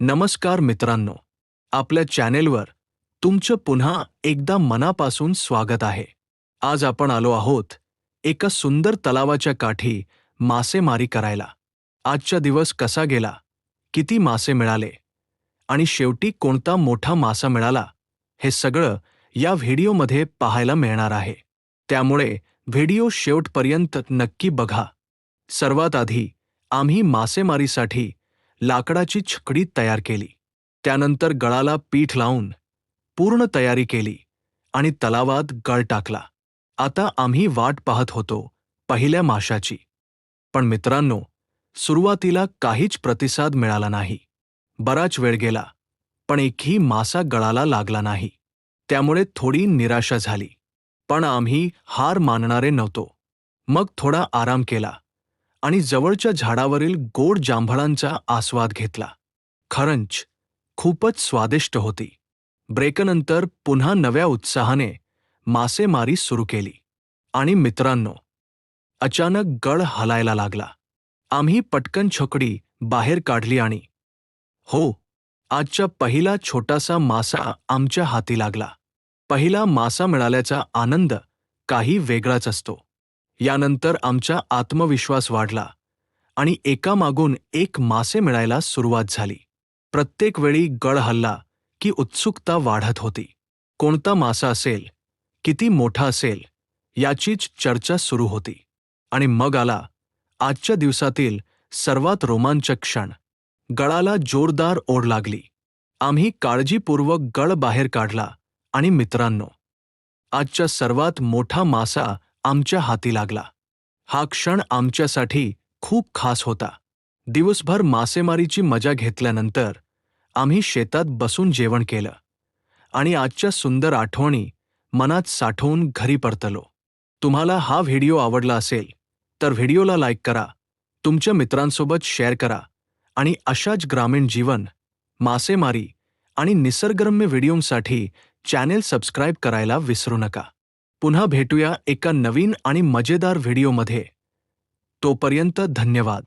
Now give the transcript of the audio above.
नमस्कार मित्रांनो, आपल्या चॅनेलवर तुमचं पुन्हा एकदा मनापासून स्वागत आहे. आज आपण आलो आहोत एका सुंदर तलावाच्या काठी मासेमारी करायला. आजचा दिवस कसा गेला, किती मासे मिळाले आणि शेवटी कोणता मोठा मासा मिळाला, हे सगळं या व्हिडिओमध्ये पाहायला मिळणार आहे. त्यामुळे व्हिडिओ शेवटपर्यंत नक्की बघा. सर्वात आधी आम्ही मासेमारीसाठी लाकडाची छकडी तयार केली. त्यानंतर गळाला पीठ लावून पूर्ण तयारी केली आणि तलावात गळ टाकला. आता आम्ही वाट पाहत होतो पहिल्या माशाची. पण मित्रांनो, सुरुवातीला काहीच प्रतिसाद मिळाला नाही. बराच वेळ गेला, पण एकही मासा गळाला लागला नाही. त्यामुळे थोडी निराशा झाली. पण आम्ही हार मानणारे नव्हतो. मग थोडा आराम केला आणि जवळच्या झाडावरील गोड जांभळांचा आस्वाद घेतला. खरंच खूपच स्वादिष्ट होती. ब्रेकनंतर पुन्हा नव्या उत्साहाने मासेमारी सुरू केली. आणि मित्रांनो, अचानक गळ हलायला लागला. आम्ही पटकन छकडी बाहेर काढली आणि हो, आजचा पहिला छोटासा मासा आमच्या हाती लागला. पहिला मासा मिळाल्याचा आनंद काही वेगळाच असतो. यानंतर आमचा आत्मविश्वास वाढला आणि एकामागून एक मासे मिळायला सुरुवात झाली. प्रत्येक वेळी गळ हलला की उत्सुकता वाढत होती. कोणता मासा असेल, किती मोठा असेल, याचीच चर्चा सुरू होती. आणि मग आला आजच्या दिवसातील सर्वात रोमांचक क्षण. गळाला जोरदार ओढ लागली. आम्ही काळजीपूर्वक गळ बाहेर काढला आणि मित्रांनो, आजचा सर्वात मोठा मासा आमच्या हाती लागला. हा क्षण आमच्यासाठी खूप खास होता. दिवसभर मासेमारीची मजा घेतल्यानंतर आम्ही शेतात बसून जेवण केलं आणि आजच्या सुंदर आठवणी मनात साठवून घरी परतलो. तुम्हाला हा व्हिडिओ आवडला असेल तर व्हिडिओला लाईक करा, तुमच्या मित्रांसोबत शेअर करा आणि अशाच ग्रामीण जीवन, मासेमारी आणि निसर्गरम्य व्हिडिओंसाठी चॅनेल सबस्क्राईब करायला विसरू नका. पुन्हा भेटूया एका नवीन आणि मजेदार व्हिडिओमध्ये. तोपर्यंत धन्यवाद.